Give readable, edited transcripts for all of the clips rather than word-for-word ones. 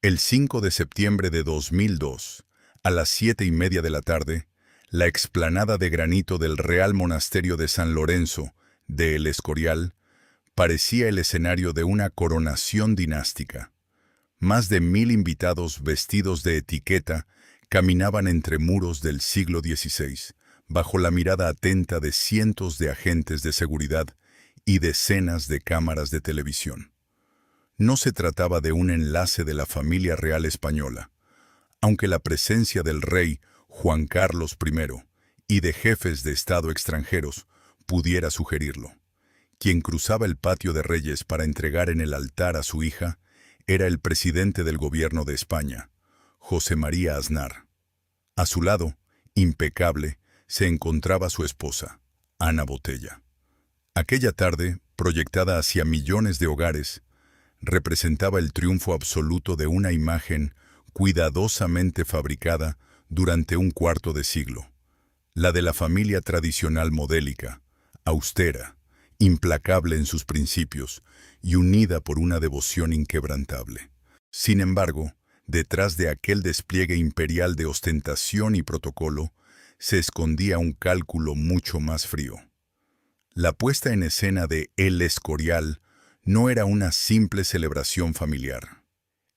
El 5 de septiembre de 2002, a las 7:30 de la tarde, la explanada de granito del Real Monasterio de San Lorenzo de El Escorial parecía el escenario de una coronación dinástica. Más de 1000 invitados vestidos de etiqueta caminaban entre muros del siglo XVI, bajo la mirada atenta de cientos de agentes de seguridad y decenas de cámaras de televisión. No se trataba de un enlace de la familia real española, aunque la presencia del rey Juan Carlos I y de jefes de Estado extranjeros pudiera sugerirlo. Quien cruzaba el patio de Reyes para entregar en el altar a su hija era el presidente del gobierno de España, José María Aznar. A su lado, impecable, se encontraba su esposa, Ana Botella. Aquella tarde, proyectada hacia millones de hogares, representaba el triunfo absoluto de una imagen cuidadosamente fabricada durante un cuarto de siglo, la de la familia tradicional modélica, austera, implacable en sus principios y unida por una devoción inquebrantable. Sin embargo, detrás de aquel despliegue imperial de ostentación y protocolo, se escondía un cálculo mucho más frío. La puesta en escena de El Escorial no era una simple celebración familiar.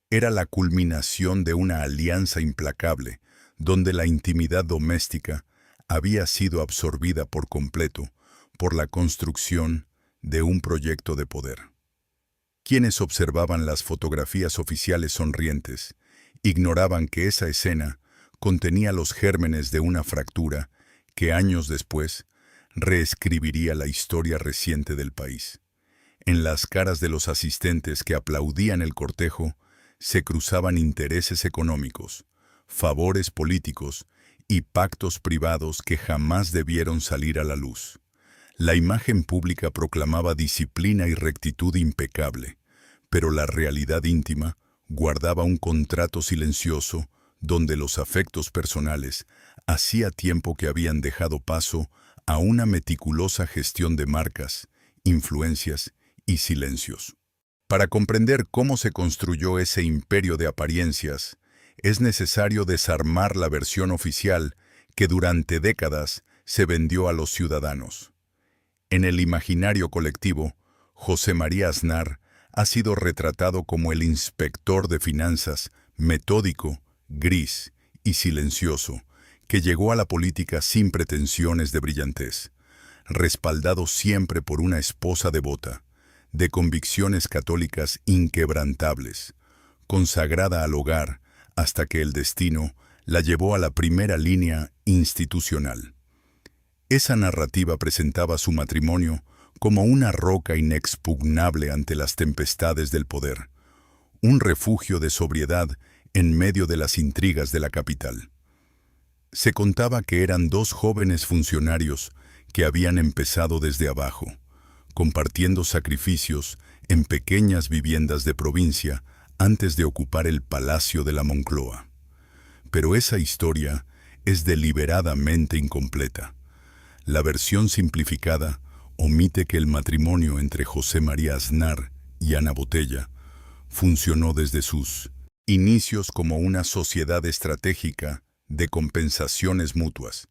Era la culminación de una alianza implacable, donde la intimidad doméstica había sido absorbida por completo por la construcción de un proyecto de poder. Quienes observaban las fotografías oficiales sonrientes ignoraban que esa escena contenía los gérmenes de una fractura que años después reescribiría la historia reciente del país. En las caras de los asistentes que aplaudían el cortejo se cruzaban intereses económicos, favores políticos y pactos privados que jamás debieron salir a la luz. La imagen pública proclamaba disciplina y rectitud impecable, pero la realidad íntima guardaba un contrato silencioso donde los afectos personales hacía tiempo que habían dejado paso a una meticulosa gestión de marcas, influencias y silencios. Para comprender cómo se construyó ese imperio de apariencias, es necesario desarmar la versión oficial que durante décadas se vendió a los ciudadanos. En el imaginario colectivo, José María Aznar ha sido retratado como el inspector de finanzas, metódico, gris y silencioso, que llegó a la política sin pretensiones de brillantez, respaldado siempre por una esposa devota, de convicciones católicas inquebrantables, consagrada al hogar hasta que el destino la llevó a la primera línea institucional. Esa narrativa presentaba su matrimonio como una roca inexpugnable ante las tempestades del poder, un refugio de sobriedad en medio de las intrigas de la capital. Se contaba que eran dos jóvenes funcionarios que habían empezado desde abajo, compartiendo sacrificios en pequeñas viviendas de provincia antes de ocupar el Palacio de la Moncloa. Pero esa historia es deliberadamente incompleta. La versión simplificada omite que el matrimonio entre José María Aznar y Ana Botella funcionó desde sus inicios como una sociedad estratégica de compensaciones mutuas,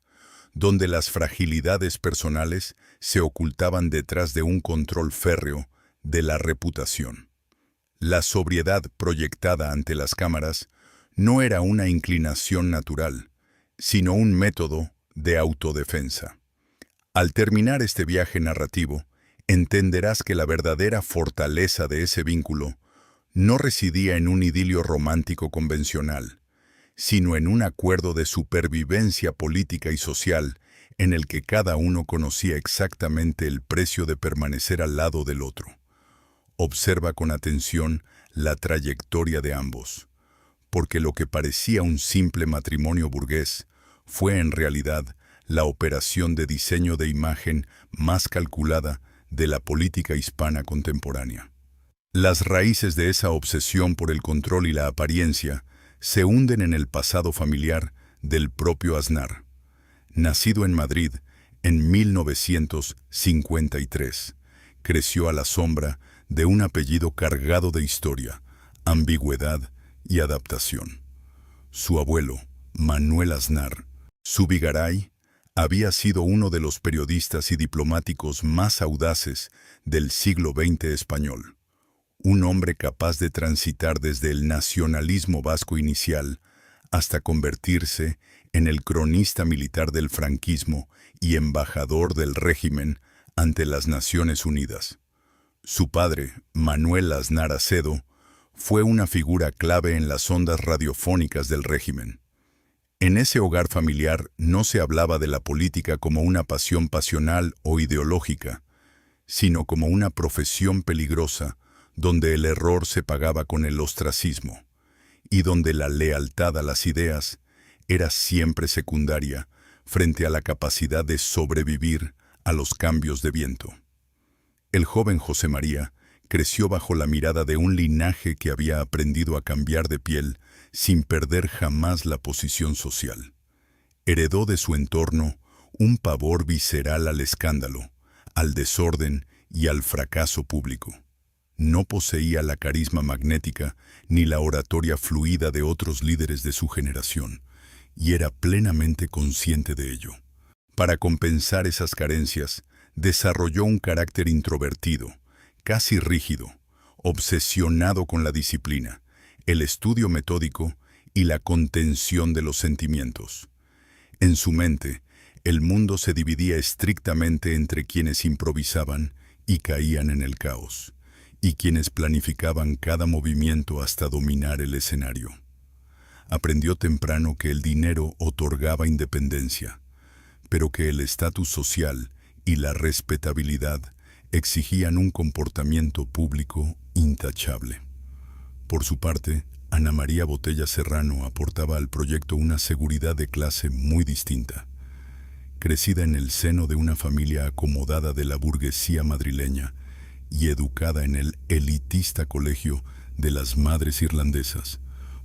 donde las fragilidades personales se ocultaban detrás de un control férreo de la reputación. La sobriedad proyectada ante las cámaras no era una inclinación natural, sino un método de autodefensa. Al terminar este viaje narrativo, entenderás que la verdadera fortaleza de ese vínculo no residía en un idilio romántico convencional, sino en un acuerdo de supervivencia política y social en el que cada uno conocía exactamente el precio de permanecer al lado del otro. Observa con atención la trayectoria de ambos, porque lo que parecía un simple matrimonio burgués fue en realidad la operación de diseño de imagen más calculada de la política hispana contemporánea. Las raíces de esa obsesión por el control y la apariencia se hunden en el pasado familiar del propio Aznar. Nacido en Madrid en 1953, creció a la sombra de un apellido cargado de historia, ambigüedad y adaptación. Su abuelo, Manuel Aznar Zubigaray, había sido uno de los periodistas y diplomáticos más audaces del siglo XX español. Un hombre capaz de transitar desde el nacionalismo vasco inicial hasta convertirse en el cronista militar del franquismo y embajador del régimen ante las Naciones Unidas. Su padre, Manuel Aznar Acedo, fue una figura clave en las ondas radiofónicas del régimen. En ese hogar familiar no se hablaba de la política como una pasión pasional o ideológica, sino como una profesión peligrosa donde el error se pagaba con el ostracismo y donde la lealtad a las ideas era siempre secundaria frente a la capacidad de sobrevivir a los cambios de viento. El joven José María creció bajo la mirada de un linaje que había aprendido a cambiar de piel sin perder jamás la posición social. Heredó de su entorno un pavor visceral al escándalo, al desorden y al fracaso público. No poseía la carisma magnética ni la oratoria fluida de otros líderes de su generación, y era plenamente consciente de ello. Para compensar esas carencias, desarrolló un carácter introvertido, casi rígido, obsesionado con la disciplina, el estudio metódico y la contención de los sentimientos. En su mente, el mundo se dividía estrictamente entre quienes improvisaban y caían en el caos, y quienes planificaban cada movimiento hasta dominar el escenario. Aprendió temprano que el dinero otorgaba independencia, pero que el estatus social y la respetabilidad exigían un comportamiento público intachable. Por su parte, Ana María Botella Serrano aportaba al proyecto una seguridad de clase muy distinta. Crecida en el seno de una familia acomodada de la burguesía madrileña y educada en el elitista colegio de las Madres Irlandesas,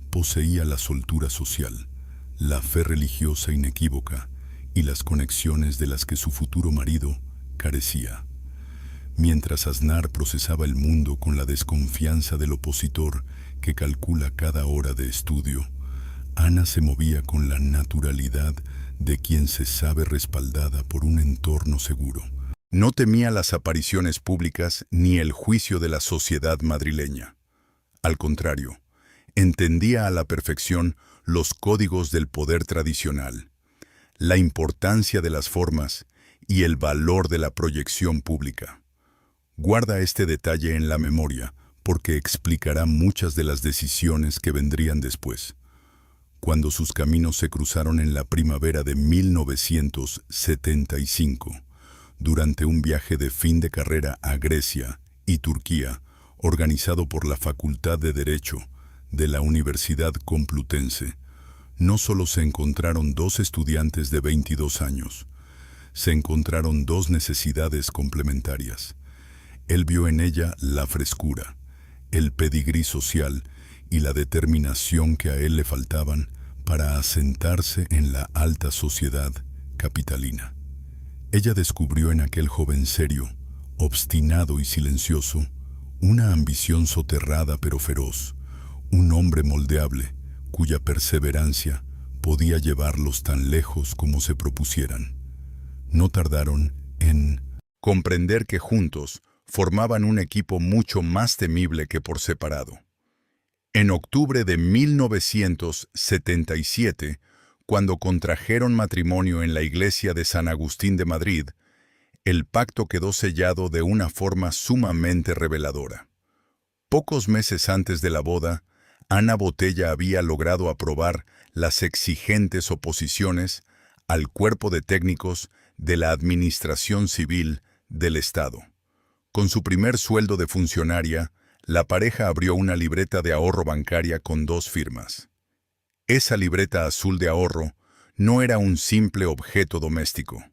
poseía la soltura social, la fe religiosa inequívoca y las conexiones de las que su futuro marido carecía. Mientras Aznar procesaba el mundo con la desconfianza del opositor que calcula cada hora de estudio, Ana se movía con la naturalidad de quien se sabe respaldada por un entorno seguro. No temía las apariciones públicas ni el juicio de la sociedad madrileña. Al contrario, entendía a la perfección los códigos del poder tradicional, la importancia de las formas y el valor de la proyección pública. Guarda este detalle en la memoria, porque explicará muchas de las decisiones que vendrían después. Cuando sus caminos se cruzaron en la primavera de 1975, durante un viaje de fin de carrera a Grecia y Turquía, organizado por la Facultad de Derecho de la Universidad Complutense, no solo se encontraron dos estudiantes de 22 años, se encontraron dos necesidades complementarias. Él vio en ella la frescura, el pedigrí social y la determinación que a él le faltaban para asentarse en la alta sociedad capitalina. Ella descubrió en aquel joven serio, obstinado y silencioso, una ambición soterrada pero feroz, un hombre moldeable cuya perseverancia podía llevarlos tan lejos como se propusieran. No tardaron en comprender que juntos formaban un equipo mucho más temible que por separado. En octubre de 1977, cuando contrajeron matrimonio en la iglesia de San Agustín de Madrid, el pacto quedó sellado de una forma sumamente reveladora. Pocos meses antes de la boda, Ana Botella había logrado aprobar las exigentes oposiciones al cuerpo de técnicos de la Administración Civil del Estado. Con su primer sueldo de funcionaria, la pareja abrió una libreta de ahorro bancaria con 2 firmas. Esa libreta azul de ahorro no era un simple objeto doméstico.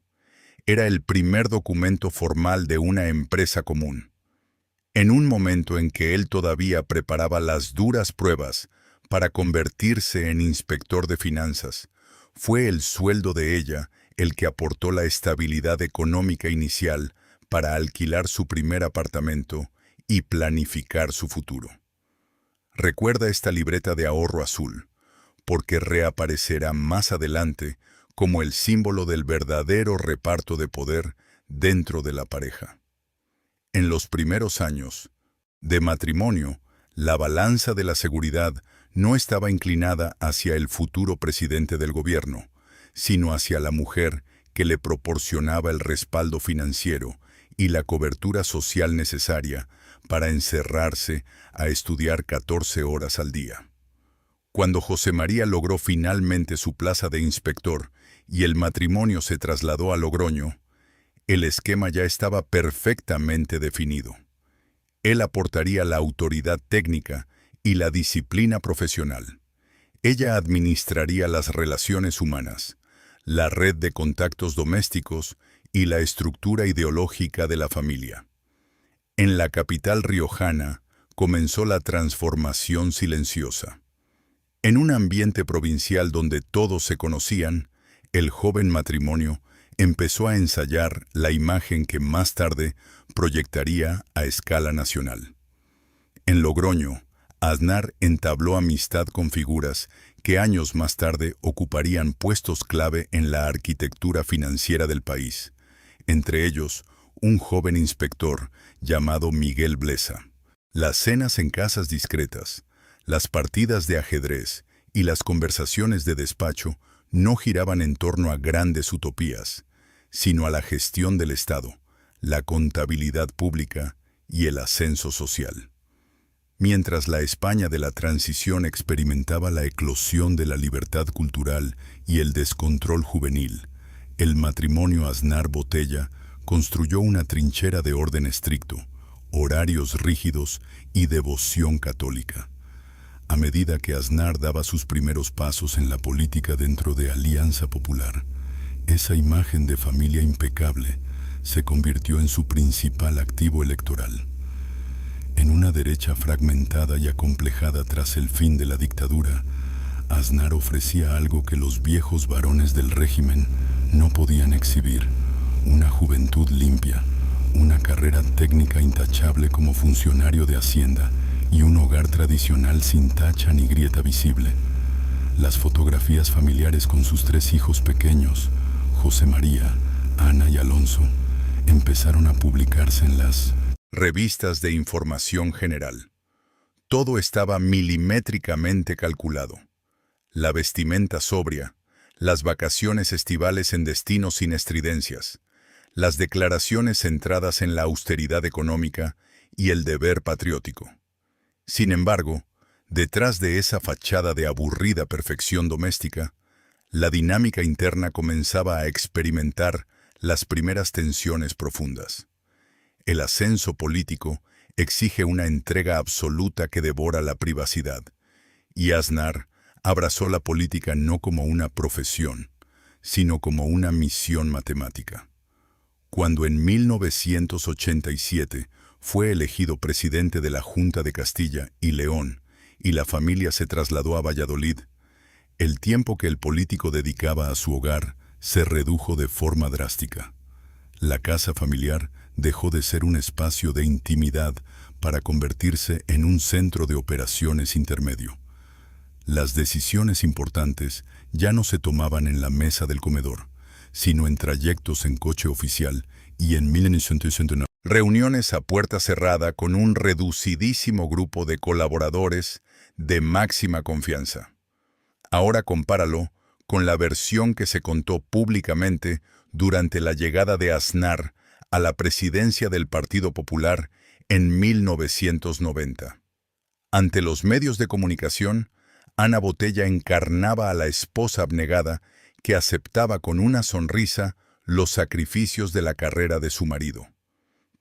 Era el primer documento formal de una empresa común. En un momento en que él todavía preparaba las duras pruebas para convertirse en inspector de finanzas, fue el sueldo de ella el que aportó la estabilidad económica inicial para alquilar su primer apartamento y planificar su futuro. Recuerda esta libreta de ahorro azul, porque reaparecerá más adelante como el símbolo del verdadero reparto de poder dentro de la pareja. En los primeros años de matrimonio, la balanza de la seguridad no estaba inclinada hacia el futuro presidente del gobierno, sino hacia la mujer que le proporcionaba el respaldo financiero y la cobertura social necesaria para encerrarse a estudiar 14 horas al día. Cuando José María logró finalmente su plaza de inspector y el matrimonio se trasladó a Logroño, el esquema ya estaba perfectamente definido. Él aportaría la autoridad técnica y la disciplina profesional. Ella administraría las relaciones humanas, la red de contactos domésticos y la estructura ideológica de la familia. En la capital riojana comenzó la transformación silenciosa. En un ambiente provincial donde todos se conocían, el joven matrimonio empezó a ensayar la imagen que más tarde proyectaría a escala nacional. En Logroño, Aznar entabló amistad con figuras que años más tarde ocuparían puestos clave en la arquitectura financiera del país, entre ellos un joven inspector llamado Miguel Blesa. Las cenas en casas discretas, las partidas de ajedrez y las conversaciones de despacho no giraban en torno a grandes utopías, sino a la gestión del Estado, la contabilidad pública y el ascenso social. Mientras la España de la transición experimentaba la eclosión de la libertad cultural y el descontrol juvenil, el matrimonio Aznar-Botella construyó una trinchera de orden estricto, horarios rígidos y devoción católica. A medida que Aznar daba sus primeros pasos en la política dentro de Alianza Popular, esa imagen de familia impecable se convirtió en su principal activo electoral. En una derecha fragmentada y acomplejada tras el fin de la dictadura, Aznar ofrecía algo que los viejos varones del régimen no podían exhibir: una juventud limpia, una carrera técnica intachable como funcionario de Hacienda y un hogar tradicional sin tacha ni grieta visible. Las fotografías familiares con sus 3 hijos pequeños, José María, Ana y Alonso, empezaron a publicarse en las revistas de información general. Todo estaba milimétricamente calculado. La vestimenta sobria, las vacaciones estivales en destinos sin estridencias, las declaraciones centradas en la austeridad económica y el deber patriótico. Sin embargo, detrás de esa fachada de aburrida perfección doméstica, la dinámica interna comenzaba a experimentar las primeras tensiones profundas. El ascenso político exige una entrega absoluta que devora la privacidad, y Aznar abrazó la política no como una profesión, sino como una misión matemática. Cuando en 1987 fue elegido presidente de la Junta de Castilla y León y la familia se trasladó a Valladolid, el tiempo que el político dedicaba a su hogar se redujo de forma drástica. La casa familiar dejó de ser un espacio de intimidad para convertirse en un centro de operaciones intermedio. Las decisiones importantes ya no se tomaban en la mesa del comedor, sino en trayectos en coche oficial y en 1969. Reuniones a puerta cerrada con un reducidísimo grupo de colaboradores de máxima confianza. Ahora compáralo con la versión que se contó públicamente durante la llegada de Aznar a la presidencia del Partido Popular en 1990. Ante los medios de comunicación, Ana Botella encarnaba a la esposa abnegada que aceptaba con una sonrisa los sacrificios de la carrera de su marido.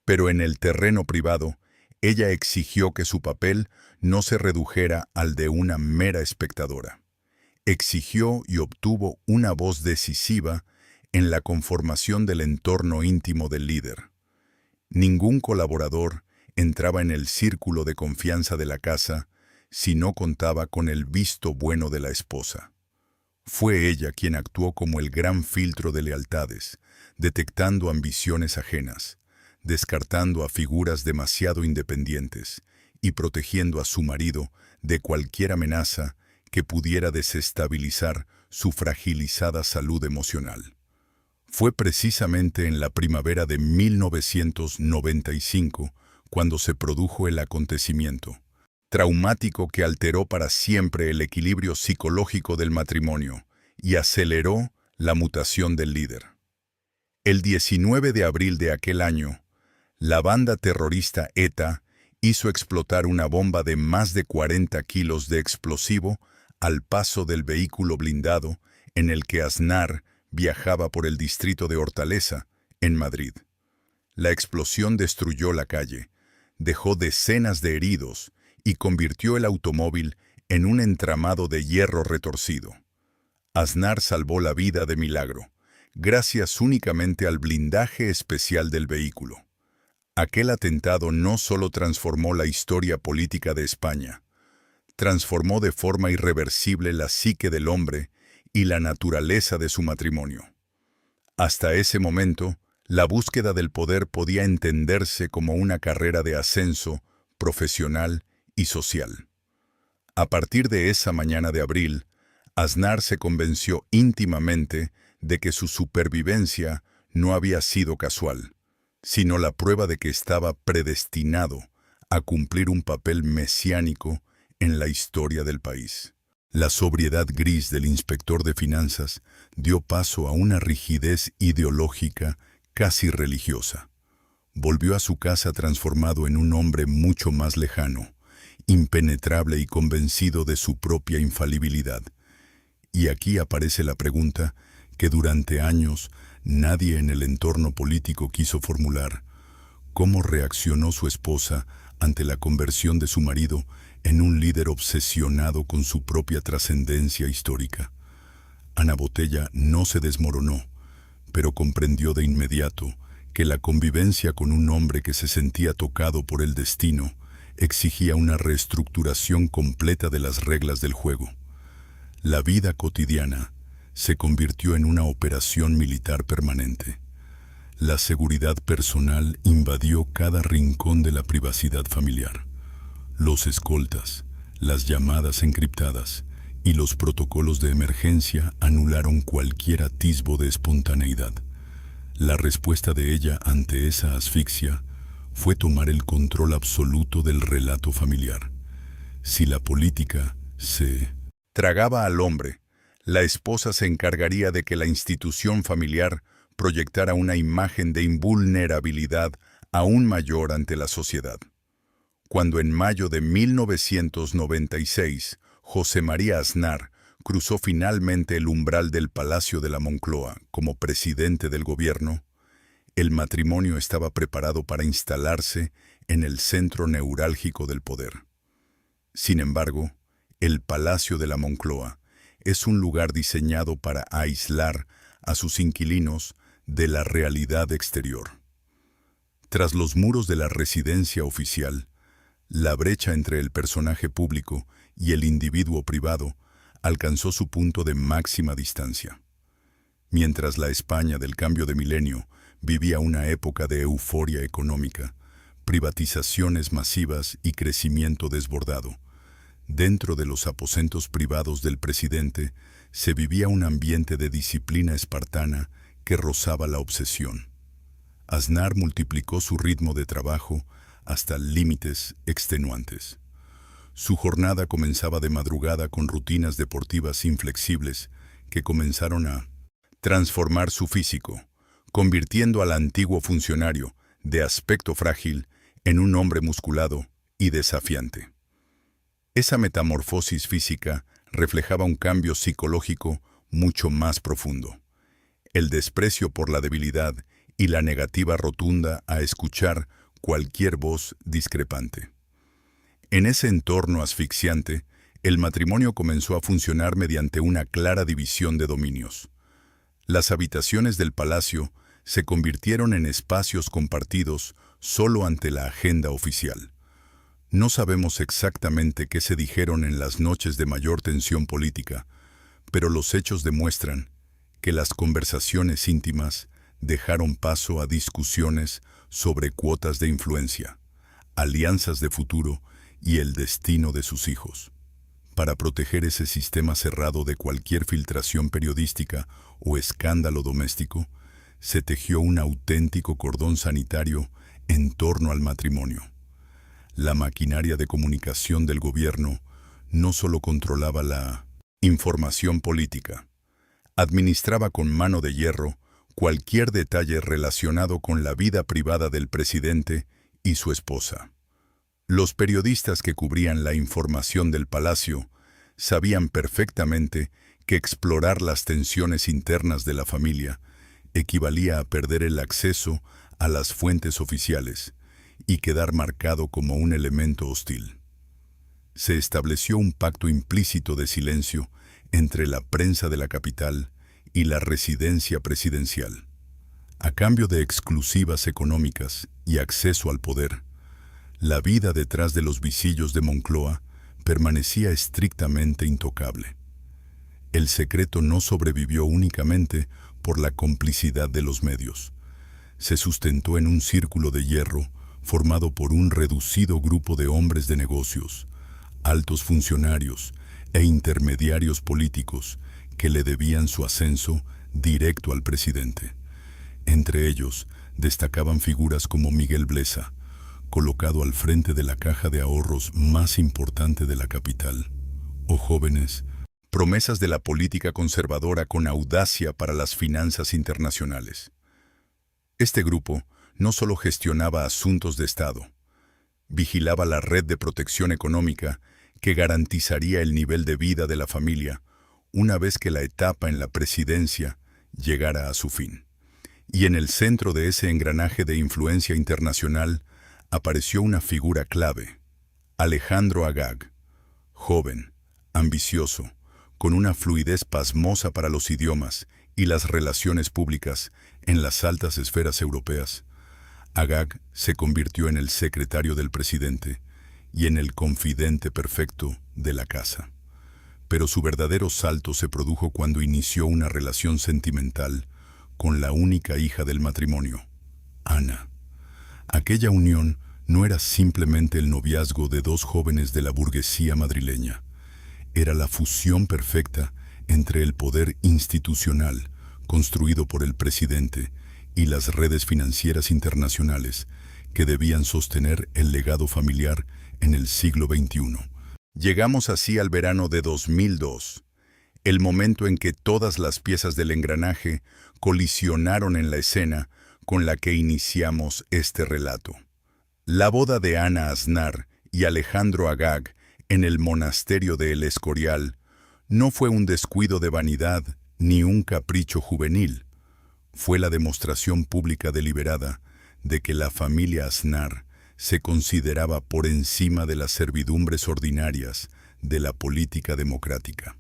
Pero en el terreno privado, ella exigió que su papel no se redujera al de una mera espectadora. Exigió y obtuvo una voz decisiva en la conformación del entorno íntimo del líder. Ningún colaborador entraba en el círculo de confianza de la casa si no contaba con el visto bueno de la esposa. Fue ella quien actuó como el gran filtro de lealtades, detectando ambiciones ajenas, descartando a figuras demasiado independientes y protegiendo a su marido de cualquier amenaza que pudiera desestabilizar su fragilizada salud emocional. Fue precisamente en la primavera de 1995 cuando se produjo el acontecimiento traumático que alteró para siempre el equilibrio psicológico del matrimonio y aceleró la mutación del líder. El 19 de abril de aquel año, la banda terrorista ETA hizo explotar una bomba de más de 40 kilos de explosivo al paso del vehículo blindado en el que Aznar viajaba por el distrito de Hortaleza, en Madrid. La explosión destruyó la calle, dejó decenas de heridos y convirtió el automóvil en un entramado de hierro retorcido. Aznar salvó la vida de milagro, gracias únicamente al blindaje especial del vehículo. Aquel atentado no solo transformó la historia política de España, transformó de forma irreversible la psique del hombre y la naturaleza de su matrimonio. Hasta ese momento, la búsqueda del poder podía entenderse como una carrera de ascenso profesional y social. A partir de esa mañana de abril, Aznar se convenció íntimamente de que su supervivencia no había sido casual, sino la prueba de que estaba predestinado a cumplir un papel mesiánico en la historia del país. La sobriedad gris del inspector de finanzas dio paso a una rigidez ideológica casi religiosa. Volvió a su casa transformado en un hombre mucho más lejano, impenetrable y convencido de su propia infalibilidad. Y aquí aparece la pregunta que durante años nadie en el entorno político quiso formular: ¿cómo reaccionó su esposa ante la conversión de su marido en un líder obsesionado con su propia trascendencia histórica? Ana Botella no se desmoronó, pero comprendió de inmediato que la convivencia con un hombre que se sentía tocado por el destino exigía una reestructuración completa de las reglas del juego. La vida cotidiana se convirtió en una operación militar permanente. La seguridad personal invadió cada rincón de la privacidad familiar. Los escoltas, las llamadas encriptadas y los protocolos de emergencia anularon cualquier atisbo de espontaneidad. La respuesta de ella ante esa asfixia fue tomar el control absoluto del relato familiar. Si la política se tragaba al hombre, la esposa se encargaría de que la institución familiar proyectara una imagen de invulnerabilidad aún mayor ante la sociedad. Cuando en mayo de 1996 José María Aznar cruzó finalmente el umbral del Palacio de la Moncloa como presidente del gobierno, el matrimonio estaba preparado para instalarse en el centro neurálgico del poder. Sin embargo, el Palacio de la Moncloa es un lugar diseñado para aislar a sus inquilinos de la realidad exterior. Tras los muros de la residencia oficial, la brecha entre el personaje público y el individuo privado alcanzó su punto de máxima distancia. Mientras la España del cambio de milenio vivía una época de euforia económica, privatizaciones masivas y crecimiento desbordado, dentro de los aposentos privados del presidente se vivía un ambiente de disciplina espartana que rozaba la obsesión. Aznar multiplicó su ritmo de trabajo hasta límites extenuantes. Su jornada comenzaba de madrugada con rutinas deportivas inflexibles que comenzaron a transformar su físico, convirtiendo al antiguo funcionario, de aspecto frágil, en un hombre musculado y desafiante. Esa metamorfosis física reflejaba un cambio psicológico mucho más profundo: el desprecio por la debilidad y la negativa rotunda a escuchar cualquier voz discrepante. En ese entorno asfixiante, el matrimonio comenzó a funcionar mediante una clara división de dominios. Las habitaciones del palacio se convirtieron en espacios compartidos solo ante la agenda oficial. No sabemos exactamente qué se dijeron en las noches de mayor tensión política, pero los hechos demuestran que las conversaciones íntimas dejaron paso a discusiones sobre cuotas de influencia, alianzas de futuro y el destino de sus hijos. Para proteger ese sistema cerrado de cualquier filtración periodística o escándalo doméstico, se tejió un auténtico cordón sanitario en torno al matrimonio. La maquinaria de comunicación del gobierno no solo controlaba la información política, administraba con mano de hierro cualquier detalle relacionado con la vida privada del presidente y su esposa. Los periodistas que cubrían la información del palacio sabían perfectamente que explorar las tensiones internas de la familia equivalía a perder el acceso a las fuentes oficiales y quedar marcado como un elemento hostil. Se estableció un pacto implícito de silencio entre la prensa de la capital y la residencia presidencial. A cambio de exclusivas económicas y acceso al poder, la vida detrás de los visillos de Moncloa permanecía estrictamente intocable. El secreto no sobrevivió únicamente por la complicidad de los medios. Se sustentó en un círculo de hierro formado por un reducido grupo de hombres de negocios, altos funcionarios e intermediarios políticos que le debían su ascenso directo al presidente. Entre ellos destacaban figuras como Miguel Blesa, colocado al frente de la caja de ahorros más importante de la capital, o jóvenes, promesas de la política conservadora con audacia para las finanzas internacionales. Este grupo no solo gestionaba asuntos de Estado, vigilaba la red de protección económica que garantizaría el nivel de vida de la familia una vez que la etapa en la presidencia llegara a su fin. Y en el centro de ese engranaje de influencia internacional apareció una figura clave, Alejandro Agag, joven, ambicioso, con una fluidez pasmosa para los idiomas y las relaciones públicas en las altas esferas europeas. Agag se convirtió en el secretario del presidente y en el confidente perfecto de la casa. Pero su verdadero salto se produjo cuando inició una relación sentimental con la única hija del matrimonio, Ana. Aquella unión no era simplemente el noviazgo de dos jóvenes de la burguesía madrileña. Era la fusión perfecta entre el poder institucional construido por el presidente y las redes financieras internacionales que debían sostener el legado familiar en el siglo XXI. Llegamos así al verano de 2002, el momento en que todas las piezas del engranaje colisionaron en la escena con la que iniciamos este relato. La boda de Ana Aznar y Alejandro Agag en el monasterio de El Escorial no fue un descuido de vanidad ni un capricho juvenil. Fue la demostración pública deliberada de que la familia Aznar se consideraba por encima de las servidumbres ordinarias de la política democrática.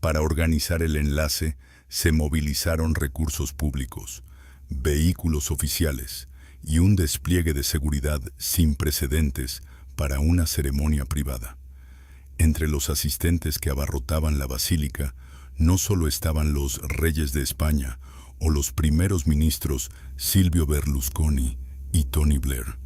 Para organizar el enlace se movilizaron recursos públicos, vehículos oficiales y un despliegue de seguridad sin precedentes para una ceremonia privada. Entre los asistentes que abarrotaban la basílica no solo estaban los reyes de España o los primeros ministros Silvio Berlusconi y Tony Blair.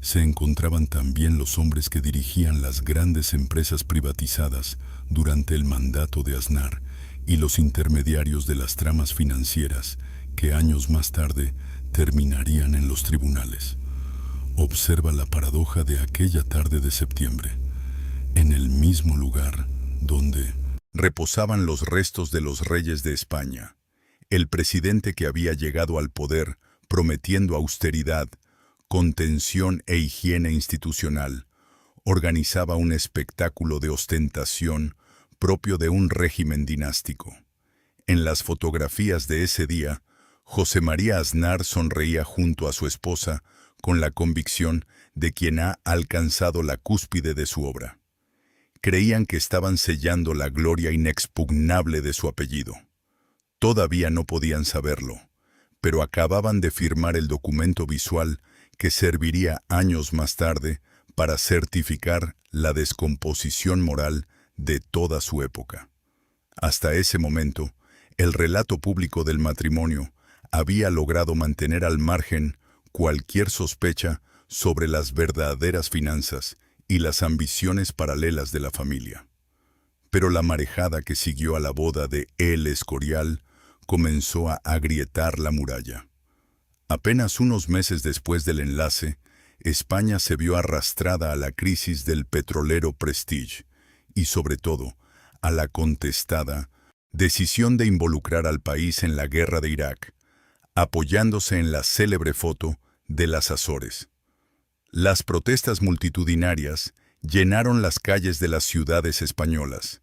Se encontraban también los hombres que dirigían las grandes empresas privatizadas durante el mandato de Aznar y los intermediarios de las tramas financieras que años más tarde terminarían en los tribunales. Observa la paradoja de aquella tarde de septiembre, en el mismo lugar donde reposaban los restos de los reyes de España. El presidente que había llegado al poder prometiendo austeridad, contención e higiene institucional, organizaba un espectáculo de ostentación propio de un régimen dinástico. En las fotografías de ese día, José María Aznar sonreía junto a su esposa con la convicción de quien ha alcanzado la cúspide de su obra. Creían que estaban sellando la gloria inexpugnable de su apellido. Todavía no podían saberlo, pero acababan de firmar el documento visual que serviría años más tarde para certificar la descomposición moral de toda su época. Hasta ese momento, el relato público del matrimonio había logrado mantener al margen cualquier sospecha sobre las verdaderas finanzas y las ambiciones paralelas de la familia. Pero la marejada que siguió a la boda de El Escorial comenzó a agrietar la muralla. Apenas unos meses después del enlace, España se vio arrastrada a la crisis del petrolero Prestige y, sobre todo, a la contestada decisión de involucrar al país en la guerra de Irak, apoyándose en la célebre foto de las Azores. Las protestas multitudinarias llenaron las calles de las ciudades españolas,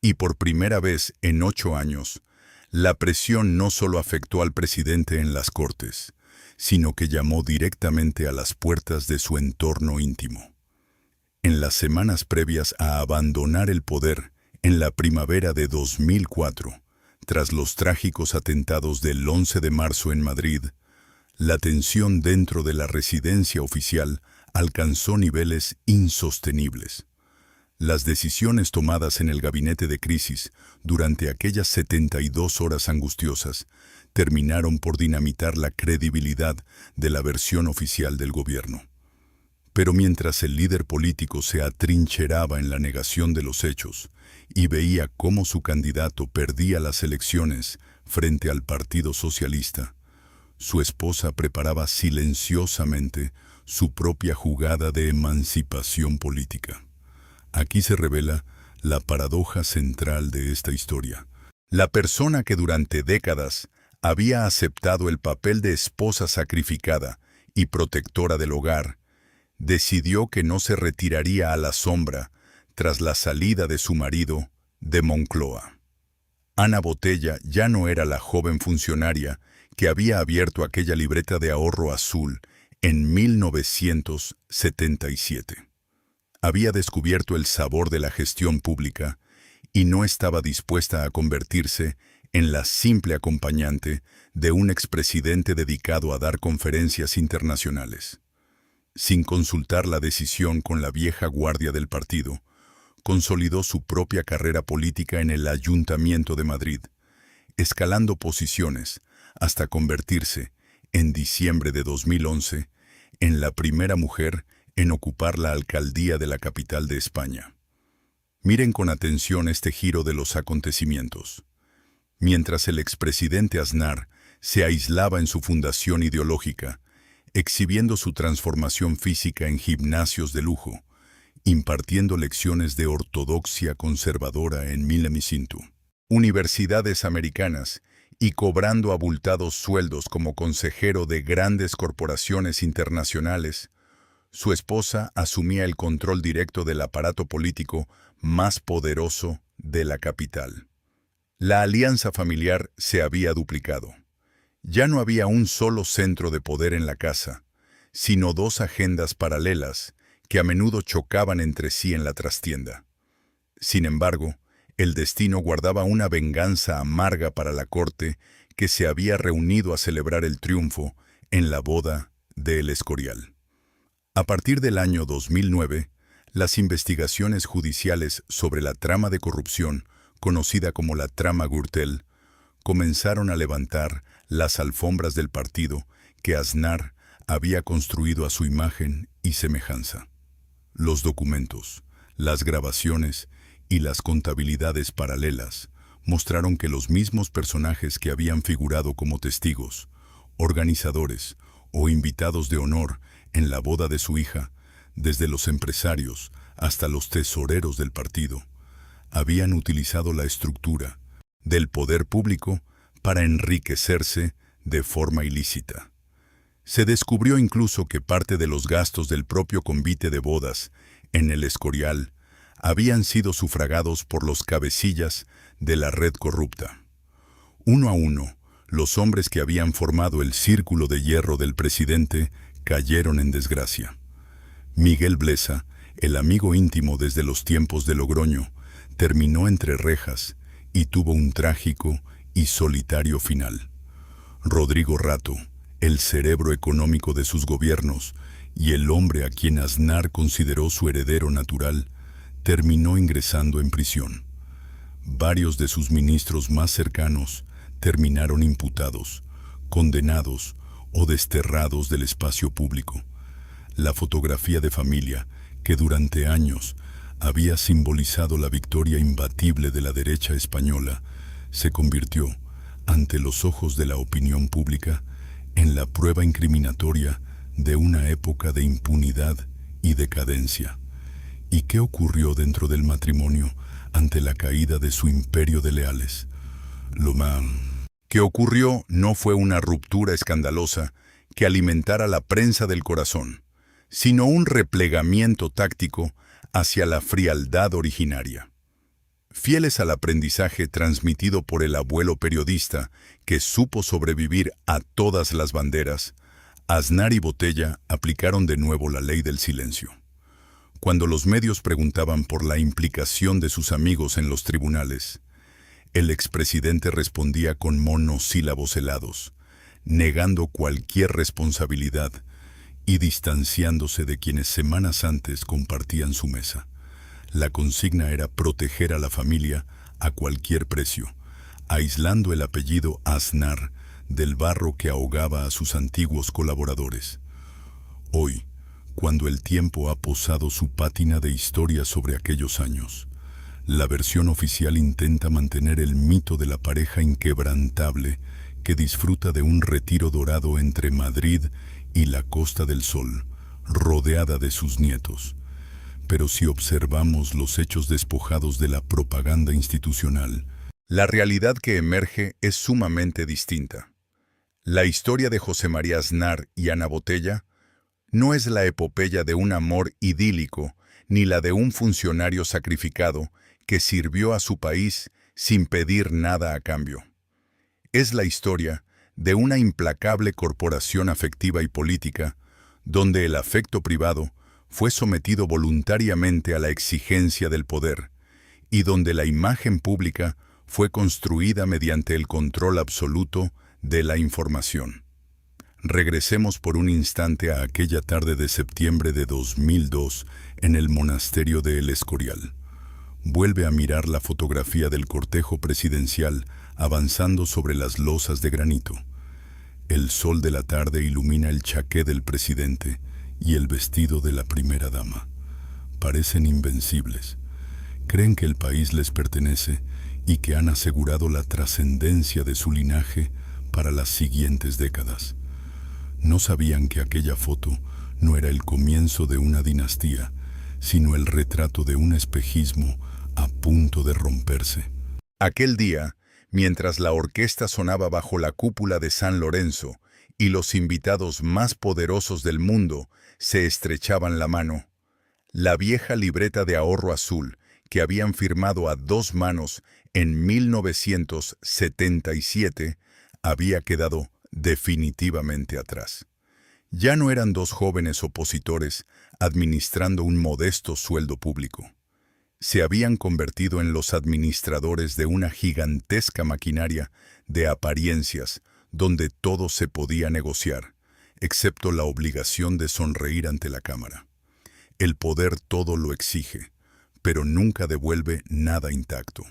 y por primera vez en 8 años, la presión no solo afectó al presidente en las Cortes, sino que llamó directamente a las puertas de su entorno íntimo. En las semanas previas a abandonar el poder, en la primavera de 2004, tras los trágicos atentados del 11 de marzo en Madrid, la tensión dentro de la residencia oficial alcanzó niveles insostenibles. Las decisiones tomadas en el gabinete de crisis durante aquellas 72 horas angustiosas terminaron por dinamitar la credibilidad de la versión oficial del gobierno. Pero mientras el líder político se atrincheraba en la negación de los hechos y veía cómo su candidato perdía las elecciones frente al Partido Socialista, su esposa preparaba silenciosamente su propia jugada de emancipación política. Aquí se revela la paradoja central de esta historia. La persona que durante décadas había aceptado el papel de esposa sacrificada y protectora del hogar, decidió que no se retiraría a la sombra tras la salida de su marido de Moncloa. Ana Botella ya no era la joven funcionaria que había abierto aquella libreta de ahorro azul en 1977. Había descubierto el sabor de la gestión pública y no estaba dispuesta a convertirse en la simple acompañante de un expresidente dedicado a dar conferencias internacionales. Sin consultar la decisión con la vieja guardia del partido, consolidó su propia carrera política en el Ayuntamiento de Madrid, escalando posiciones hasta convertirse, en diciembre de 2011, en la primera mujer en ocupar la alcaldía de la capital de España. Miren con atención este giro de los acontecimientos. Mientras el expresidente Aznar se aislaba en su fundación ideológica, exhibiendo su transformación física en gimnasios de lujo, impartiendo lecciones de ortodoxia conservadora en Milemisintu, universidades americanas y cobrando abultados sueldos como consejero de grandes corporaciones internacionales, su esposa asumía el control directo del aparato político más poderoso de la capital. La alianza familiar se había duplicado. Ya no había un solo centro de poder en la casa, sino dos agendas paralelas que a menudo chocaban entre sí en la trastienda. Sin embargo, el destino guardaba una venganza amarga para la corte que se había reunido a celebrar el triunfo en la boda de El Escorial. A partir del año 2009, las investigaciones judiciales sobre la trama de corrupción, conocida como la trama Gürtel, comenzaron a levantar las alfombras del partido que Aznar había construido a su imagen y semejanza. Los documentos, las grabaciones y las contabilidades paralelas mostraron que los mismos personajes que habían figurado como testigos, organizadores o invitados de honor en la boda de su hija, desde los empresarios hasta los tesoreros del partido, habían utilizado la estructura del poder público para enriquecerse de forma ilícita. Se descubrió incluso que parte de los gastos del propio convite de bodas en El Escorial habían sido sufragados por los cabecillas de la red corrupta. Uno a uno, los hombres que habían formado el círculo de hierro del presidente cayeron en desgracia. Miguel Blesa, el amigo íntimo desde los tiempos de Logroño, terminó entre rejas y tuvo un trágico y solitario final. Rodrigo Rato, el cerebro económico de sus gobiernos y el hombre a quien Aznar consideró su heredero natural, terminó ingresando en prisión. Varios de sus ministros más cercanos terminaron imputados, condenados o desterrados del espacio público. La fotografía de familia, que durante años había simbolizado la victoria imbatible de la derecha española, se convirtió, ante los ojos de la opinión pública, en la prueba incriminatoria de una época de impunidad y decadencia. ¿Y qué ocurrió dentro del matrimonio ante la caída de su imperio de leales? Lo que ocurrió no fue una ruptura escandalosa que alimentara la prensa del corazón, sino un replegamiento táctico hacia la frialdad originaria. Fieles al aprendizaje transmitido por el abuelo periodista que supo sobrevivir a todas las banderas, Aznar y Botella aplicaron de nuevo la ley del silencio. Cuando los medios preguntaban por la implicación de sus amigos en los tribunales, el expresidente respondía con monosílabos helados, negando cualquier responsabilidad y distanciándose de quienes semanas antes compartían su mesa. La consigna era proteger a la familia a cualquier precio, aislando el apellido Aznar del barro que ahogaba a sus antiguos colaboradores. Hoy, cuando el tiempo ha posado su pátina de historia sobre aquellos años, la versión oficial intenta mantener el mito de la pareja inquebrantable que disfruta de un retiro dorado entre Madrid y la Costa del Sol, rodeada de sus nietos. Pero si observamos los hechos despojados de la propaganda institucional, la realidad que emerge es sumamente distinta. La historia de José María Aznar y Ana Botella no es la epopeya de un amor idílico ni la de un funcionario sacrificado que sirvió a su país sin pedir nada a cambio. Es la historia de una implacable corporación afectiva y política donde el afecto privado fue sometido voluntariamente a la exigencia del poder y donde la imagen pública fue construida mediante el control absoluto de la información. Regresemos por un instante a aquella tarde de septiembre de 2002 en el monasterio de El Escorial. Vuelve a mirar la fotografía del cortejo presidencial avanzando sobre las losas de granito. El sol de la tarde ilumina el chaqué del presidente y el vestido de la primera dama. Parecen invencibles. Creen que el país les pertenece y que han asegurado la trascendencia de su linaje para las siguientes décadas. No sabían que aquella foto no era el comienzo de una dinastía, sino el retrato de un espejismo a punto de romperse. Aquel día, mientras la orquesta sonaba bajo la cúpula de San Lorenzo y los invitados más poderosos del mundo se estrechaban la mano, la vieja libreta de ahorro azul que habían firmado a dos manos en 1977 había quedado definitivamente atrás. Ya no eran dos jóvenes opositores administrando un modesto sueldo público. Se habían convertido en los administradores de una gigantesca maquinaria de apariencias donde todo se podía negociar, excepto la obligación de sonreír ante la cámara. El poder todo lo exige, pero nunca devuelve nada intacto.